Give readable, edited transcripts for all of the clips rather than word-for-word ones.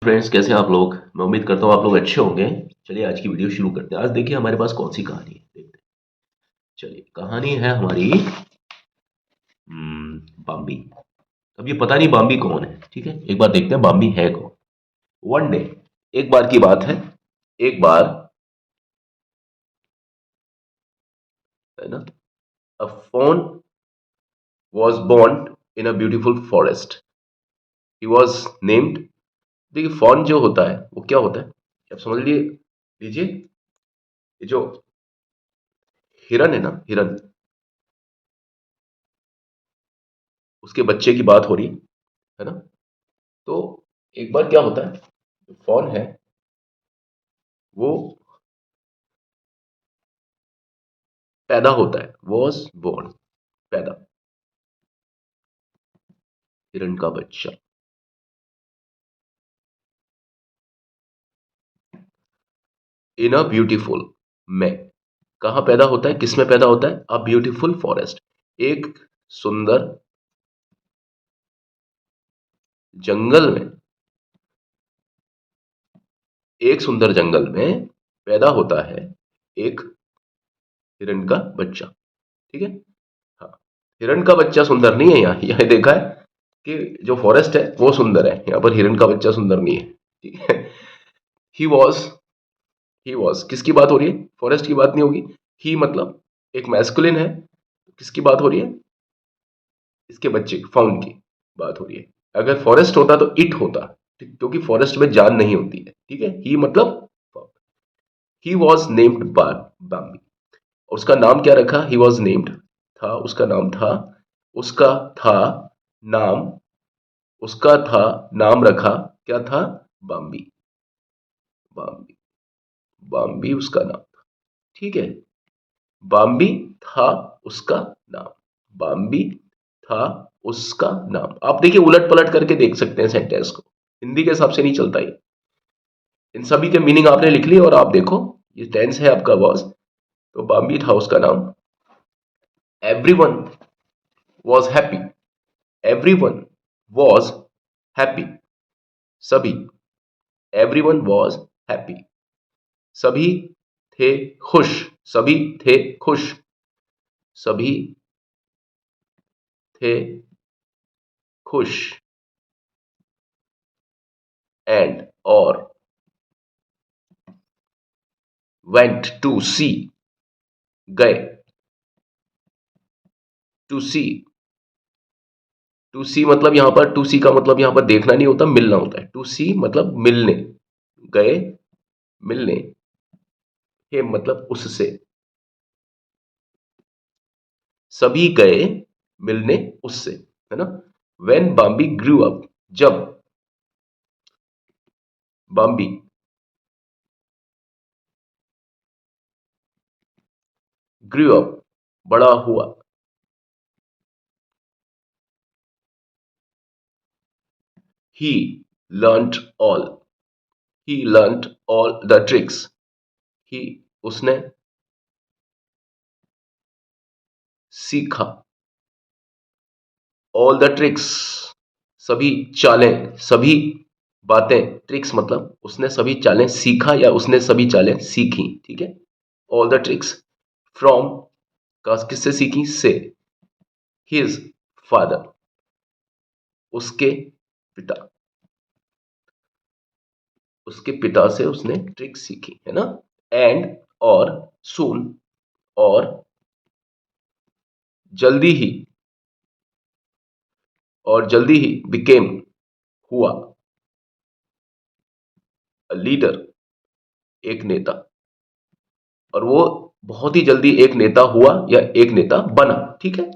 Friends, कैसे हैं आप लोग। मैं उम्मीद करता हूँ आप लोग अच्छे होंगे। चलिए आज की वीडियो शुरू करते हैं। आज देखिए हमारे पास कौन सी कहानी है, देखते हैं। चलिए कहानी है हमारी बाम्बी। अब ये पता नहीं बाम्बी कौन है, ठीक है, एक बार देखते हैं बाम्बी है कौन। वन डे, एक बार की बात है, एक बार, है ना, अ fawn was born in a beautiful forest. He was named। देखिए फॉन जो होता है वो क्या होता है, आप समझ लीजिए। ये जो हिरन है ना, हिरन, उसके बच्चे की बात हो रही है ना। तो एक बार क्या होता है, जो फॉन है वो पैदा होता है, वॉज बोर्न, पैदा, हिरण का बच्चा। इन अ ब्यूटीफुल, में, कहाँ पैदा होता है, किसमें पैदा होता है, अ ब्यूटीफुल फॉरेस्ट, एक सुंदर जंगल में, एक सुंदर जंगल में पैदा होता है एक हिरण का बच्चा, ठीक है। हाँ, हिरण का बच्चा सुंदर नहीं है, यहाँ देखा है कि जो फॉरेस्ट है वो सुंदर है, यहाँ पर हिरण का बच्चा सुंदर नहीं है, ठीक है। ही वॉज, ही वॉज किसकी बात हो रही है, फॉरेस्ट की बात नहीं होगी। ही मतलब एक मैस्कुलिन है, किसकी बात हो रही है, इसके बच्चे फाउंड की बात हो रही है। अगर फॉरेस्ट होता तो इट होता, ठीक, क्योंकि फॉरेस्ट में जान नहीं होती है, ठीक है। ही मतलब ही वॉज नेम्ड बाम्बी, उसका नाम क्या रखा, ही वॉज नेम्ड, था उसका नाम था, उसका था नाम, उसका था नाम रखा, क्या था, बाम्बी, बाम्बी, बाम्बी उसका नाम था, ठीक है। बाम्बी था उसका नाम, बाम्बी था उसका नाम। आप देखिए उलट पलट करके देख सकते हैं सेंटेंस को, हिंदी के हिसाब से नहीं चलता ये। इन सभी के मीनिंग आपने लिख ली और आप देखो ये टेंस है आपका वॉज, तो बाम्बी था उसका नाम। Everyone was happy, everyone was happy, सभी, एवरीवन वॉज हैप्पी, सभी थे खुश, सभी थे खुश, सभी थे खुश, एंड और वेंट टू सी, गए, टू सी, टू सी मतलब यहां पर, टू सी का मतलब यहां पर देखना नहीं होता, मिलना होता है। टू सी मतलब मिलने, गए मिलने, हे मतलब उससे, सभी गए मिलने उससे, है ना। वेन बाम्बी ग्रू अप, जब बाम्बी ग्रू अप, बड़ा हुआ, he learned all, he learned all the tricks, ही उसने सीखा, ऑल द ट्रिक्स सभी चालें, सभी बातें, ट्रिक्स मतलब उसने सभी चालें सीखा या उसने सभी चालें सीखी, ठीक है। ऑल द ट्रिक्स फ्रॉम, का किससे सीखी, से, हिज फादर, उसके पिता, उसके पिता से उसने ट्रिक सीखी, है ना। एंड और, सून और, जल्दी ही, और जल्दी ही, बिकेम हुआ, लीडर एक नेता, और वो बहुत ही जल्दी एक नेता हुआ या एक नेता बना, ठीक है।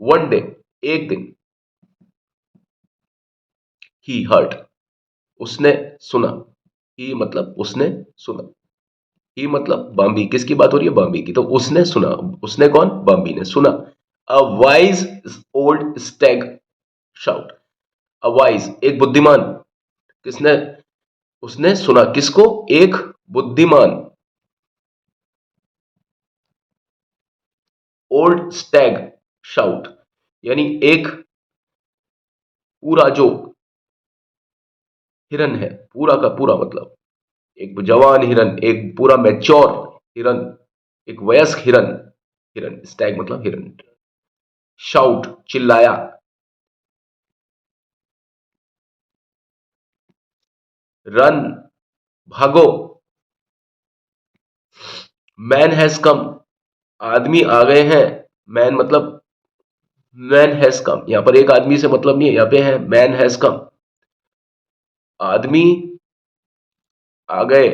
वन डे, एक दिन, ही हर्ट, उसने सुना, ही मतलब उसने सुना, ही मतलब बाम्बी, किसकी बात हो रही है, बाम्बी की, तो उसने सुना, उसने कौन, बाम्बी ने सुना। A wise old Stag shout, a wise एक बुद्धिमान, किसने, उसने सुना किसको, एक बुद्धिमान, ओल्ड स्टैग शाउट, यानी एक पूरा जो हिरन है, पूरा का पूरा मतलब एक जवान हिरन, एक पूरा मैच्योर हिरन, एक वयस्क हिरन। हिरन स्टैग मतलब हिरन। शाउट चिल्लाया। रन भागो। मैन हैज कम आदमी आ गए हैं। मैन मतलब मैन हैज कम, यहां पर एक आदमी से मतलब नहीं है, यहां पे है मैन हैज कम, आदमी आ गए।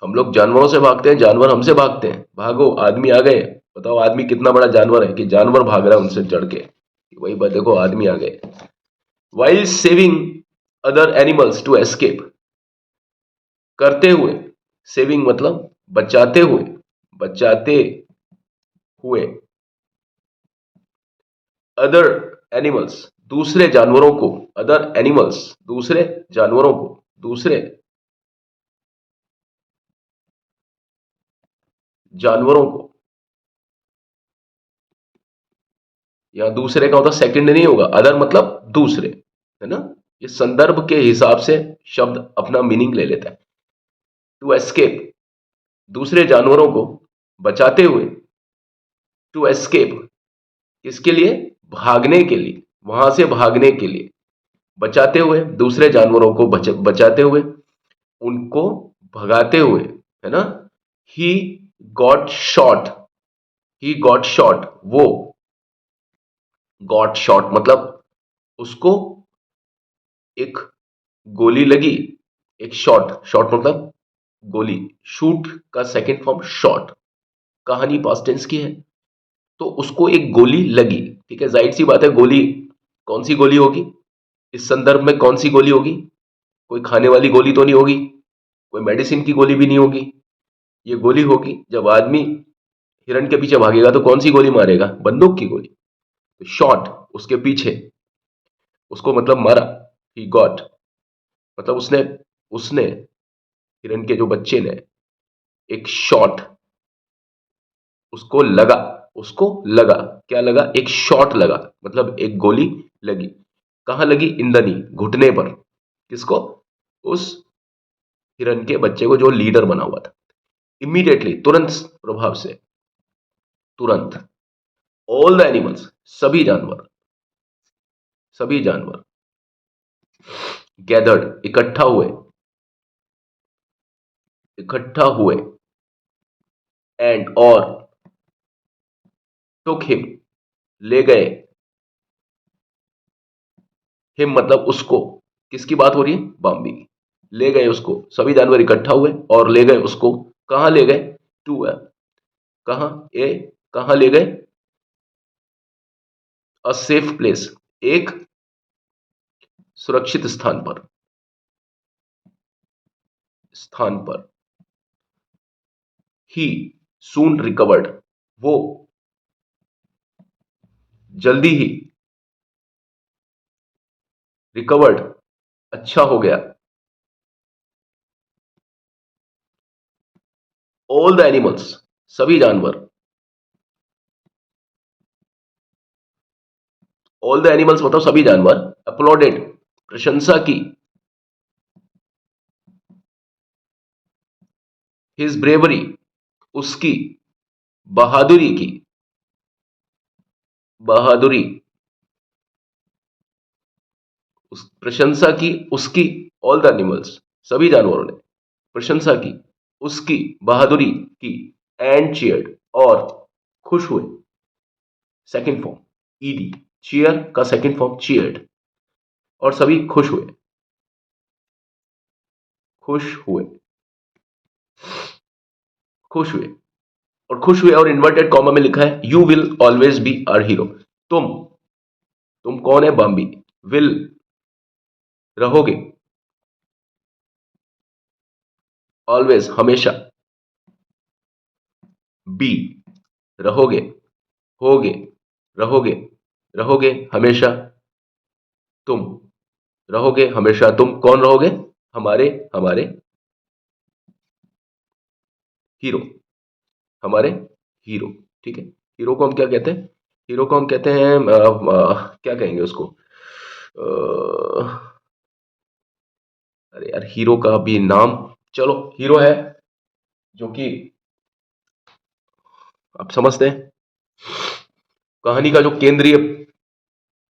हम लोग जानवरों से भागते हैं, जानवर हमसे भागते हैं। भागो आदमी आ गए। बताओ आदमी कितना बड़ा जानवर है कि जानवर भाग रहा है उनसे चढ़ के। वही बात, देखो आदमी आ गए। While saving other animals to escape, करते हुए, सेविंग मतलब बचाते हुए, बचाते हुए, अदर एनिमल्स दूसरे जानवरों को, अदर एनिमल्स दूसरे जानवरों को, दूसरे जानवरों को। यहां दूसरे का होता सेकंड नहीं होगा, अदर मतलब दूसरे, है ना। ये संदर्भ के हिसाब से शब्द अपना मीनिंग ले लेता है। टू एस्केप दूसरे जानवरों को बचाते हुए, टू एस्केप किसके लिए, भागने के लिए, वहां से भागने के लिए, बचाते हुए दूसरे जानवरों को बचाते हुए, उनको भगाते हुए, है ना। He got shot, he got shot, वो गॉट शॉट मतलब उसको एक गोली लगी। एक शॉट, शॉट मतलब गोली, शूट का सेकंड फॉर्म शॉट। कहानी पास्ट टेंस की है, तो उसको एक गोली लगी। ठीक है, जाहिर सी बात है, गोली कौन सी गोली होगी इस संदर्भ में, कौन सी गोली होगी, कोई खाने वाली गोली तो नहीं होगी, कोई मेडिसिन की गोली भी नहीं होगी। ये गोली होगी जब आदमी हिरण के पीछे भागेगा तो कौन सी गोली मारेगा, बंदूक की गोली। तो शॉट उसके पीछे, उसको मतलब मारा। ही गॉट मतलब उसने उसने हिरण के जो बच्चे ने एक शॉट, उसको लगा, उसको लगा, क्या लगा, एक शॉट लगा, मतलब एक गोली लगी। कहां लगी, इंदनी घुटने पर। किसको, उस हिरण के बच्चे को जो लीडर बना हुआ था। इमीडिएटली तुरंत प्रभाव से, तुरंत। ऑल द एनिमल्स सभी जानवर, सभी जानवर। गैदर्ड इकट्ठा हुए, इकट्ठा हुए। एंड और टुक हिम ले गए। हिम मतलब उसको, किसकी बात हो रही है, बाम्बी की। ले गए उसको, सभी जानवर इकट्ठा हुए और ले गए उसको। कहां ले गए, टू है, कहां, ए, कहां ले गए, अ सेफ प्लेस, एक सुरक्षित स्थान पर, स्थान पर। ही सून रिकवर्ड, वो जल्दी ही, रिकवर्ड अच्छा हो गया। ऑल द एनिमल्स सभी जानवर, ऑल द एनिमल्स मतलब सभी जानवर। अपलॉडेड प्रशंसा की, हिज ब्रेवरी उसकी बहादुरी की, बहादुरी, उस प्रशंसा की उसकी। ऑल द एनिमल्स सभी जानवरों ने प्रशंसा की उसकी बहादुरी की। एंड चीयर्ड और खुश हुए, सेकंड फॉर्म ईडी, चीयर का सेकंड फॉर्म चीयर्ड। और सभी खुश हुए, खुश हुए, खुश हुए। और खुश हुए और इन्वर्टेड कॉमा में लिखा है you will always be our hero. तुम तुम कौन है, बाम्बी, विल रहोगे, ऑलवेज हमेशा, बी रहोगे, होगे, रहोगे, रहोगे हमेशा, तुम रहोगे हमेशा। तुम कौन रहोगे, हमारे, हमारे हीरो, हमारे हीरो। ठीक है, हीरो को हम क्या कहते हैं, हीरो को हम कहते हैं क्या कहेंगे उसको, हीरो का भी नाम, चलो हीरो है जो कि आप समझते हैं, कहानी का जो केंद्रीय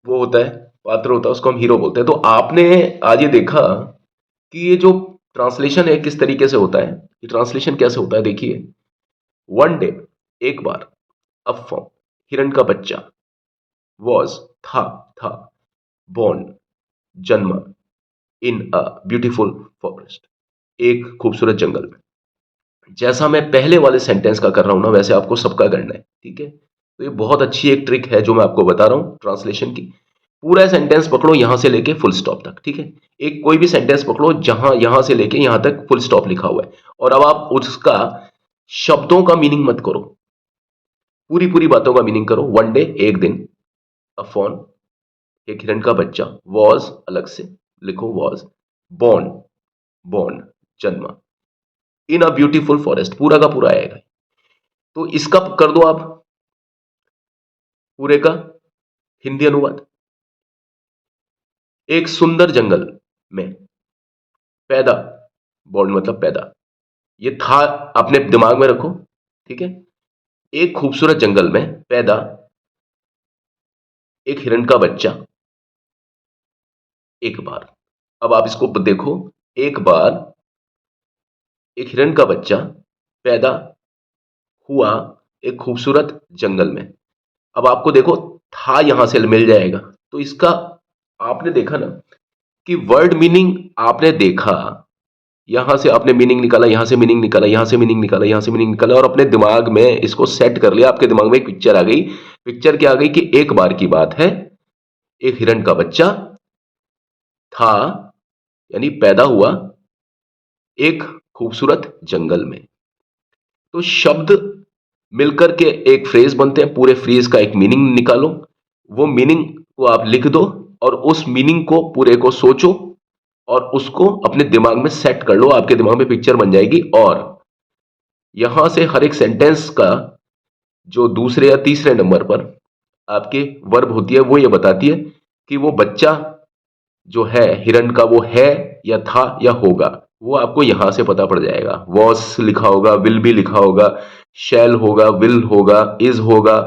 वो होता है, पात्र होता है, उसको हम हीरो बोलते हैं। तो आपने आज ये देखा कि ये जो ट्रांसलेशन है किस तरीके से होता है, ये ट्रांसलेशन कैसे होता है, देखिए। वन डे, एक बार, अ फॉर्म, हिरण का बच्चा, वॉज, था, बॉर्न, जन्मा, इन अ ब्यूटीफुल फॉरेस्ट, एक खूबसूरत जंगल में। जैसा मैं पहले वाले सेंटेंस का कर रहा हूं ना, वैसे आपको सबका करना है, ठीक है। तो ये बहुत अच्छी एक ट्रिक है जो मैं आपको बता रहा हूं ट्रांसलेशन की। पूरा सेंटेंस पकड़ो यहां से लेके फुल स्टॉप तक, ठीक है। एक कोई भी सेंटेंस पकड़ो जहां यहां से लेके यहां तक फुल स्टॉप लिखा हुआ है, और अब आप उसका शब्दों का मीनिंग मत करो, पूरी पूरी बातों का मीनिंग करो। वन डे, एक दिन, अ फॉन, एक हिरण का बच्चा, वॉज, अलग से लिखो वॉज, बॉर्न, बॉर्न, जन्मा, इन अ ब्यूटीफुल फॉरेस्ट, पूरा का पूरा आएगा। तो इसका कर दो आप पूरे का हिंदी अनुवाद। एक सुंदर जंगल में पैदा, बॉर्न मतलब पैदा, ये था अपने दिमाग में रखो, ठीक है। एक खूबसूरत जंगल में पैदा एक हिरण का बच्चा, एक बार। अब आप इसको देखो, एक बार एक हिरण का बच्चा पैदा हुआ एक खूबसूरत जंगल में। अब आपको देखो था यहां से मिल जाएगा, तो इसका आपने देखा ना कि वर्ड मीनिंग आपने देखा, यहां से आपने मीनिंग निकाला, यहां से मीनिंग निकाला, यहां से मीनिंग निकाला, यहां से मीनिंग निकाला, और अपने दिमाग में इसको सेट कर लिया। आपके दिमाग में एक पिक्चर आ गई। पिक्चर क्या आ गई कि एक बार की बात है, एक हिरण का बच्चा था, यानी पैदा हुआ एक खूबसूरत जंगल में। तो शब्द मिलकर के एक फ्रेज बनते हैं, पूरे फ्रेज का एक मीनिंग निकालो, वो मीनिंग को आप लिख दो, और उस मीनिंग को पूरे को सोचो, और उसको अपने दिमाग में सेट कर लो, आपके दिमाग में पिक्चर बन जाएगी। और यहां से हर एक सेंटेंस का जो दूसरे या तीसरे नंबर पर आपके वर्ब होती है, वो ये बताती है कि वो बच्चा जो है हिरण का, वो है या था या होगा, वो आपको यहां से पता पड़ जाएगा। वॉस लिखा होगा, विल भी लिखा होगा, शैल होगा, विल होगा, इज होगा,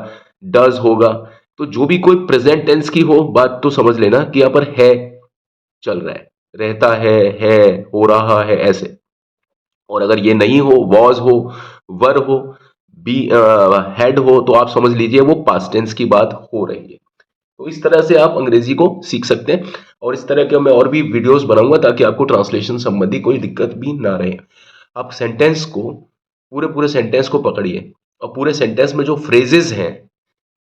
डज होगा। तो जो भी कोई प्रेजेंट टेंस की हो बात, तो समझ लेना कि यहां पर है चल रहा है, रहता है, हो रहा है, ऐसे। और अगर ये नहीं हो, वॉज हो, वर हो, बी हैड हो, तो आप समझ लीजिए वो पास्ट टेंस की बात हो रही है। तो इस तरह से आप अंग्रेजी को सीख सकते हैं, और इस तरह के मैं और भी वीडियोस बनाऊंगा ताकि आपको ट्रांसलेशन संबंधी कोई दिक्कत भी ना रहे। आप सेंटेंस को, पूरे पूरे सेंटेंस को पकड़िए, और पूरे सेंटेंस में जो फ्रेजेस हैं,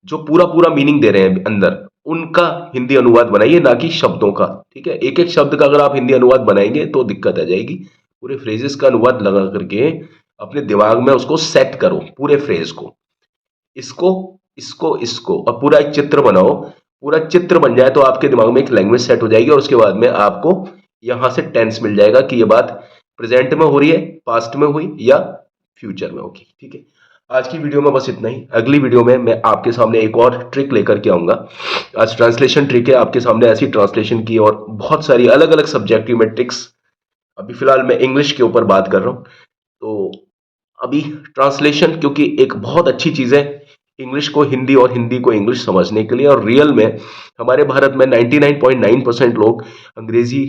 जो पूरा पूरा मीनिंग दे रहे हैं अंदर, उनका हिंदी अनुवाद बनाइए, ना कि शब्दों का, ठीक है। एक एक शब्द का अगर आप हिंदी अनुवाद बनाएंगे तो दिक्कत आ जाएगी। पूरे फ्रेजेस का अनुवाद लगा करके अपने दिमाग में उसको सेट करो, पूरे फ्रेज को, इसको, इसको, और पूरा एक चित्र बनाओ। पूरा चित्र बन जाए तो आपके दिमाग में एक लैंग्वेज सेट हो जाएगी, और उसके बाद में आपको यहां से टेंस मिल जाएगा कि ये बात प्रेजेंट में हो रही है, पास्ट में हुई, या फ्यूचर में होगी, ठीक है। आज की वीडियो में बस इतना ही। अगली वीडियो में मैं आपके सामने एक और ट्रिक लेकर के आऊंगा। आज ट्रांसलेशन ट्रिक है, आपके सामने ऐसी ट्रांसलेशन की और बहुत सारी अलग अलग सब्जेक्टिव में ट्रिक्स। अभी फिलहाल मैं इंग्लिश के ऊपर बात कर रहा हूं। तो अभी ट्रांसलेशन क्योंकि एक बहुत अच्छी चीज है इंग्लिश को हिंदी और हिंदी को इंग्लिश समझने के लिए, और रियल में हमारे भारत में 99.9% लोग अंग्रेजी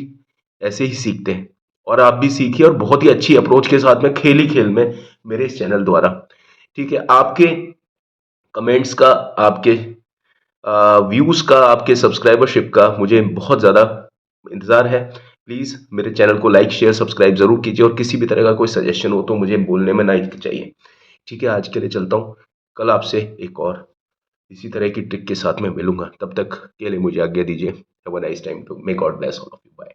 ऐसे ही सीखते हैं। और आप भी सीखिए, और बहुत ही अच्छी अप्रोच के साथ में, खेल ही खेल में, मेरे इस चैनल द्वारा, ठीक है। आपके कमेंट्स का, आपके व्यूज का, आपके सब्सक्राइबरशिप का मुझे बहुत ज़्यादा इंतज़ार है। प्लीज़ मेरे चैनल को लाइक, शेयर, सब्सक्राइब ज़रूर कीजिए, और किसी भी तरह का कोई सजेशन हो तो मुझे बोलने में ना हिचकिचाइए, ठीक है। आज के लिए चलता हूँ, कल आपसे एक और इसी तरह की ट्रिक के साथ में मिलूंगा। तब तक के लिए मुझे आज्ञा दीजिए। Have a nice time too, may God bless all of you, bye.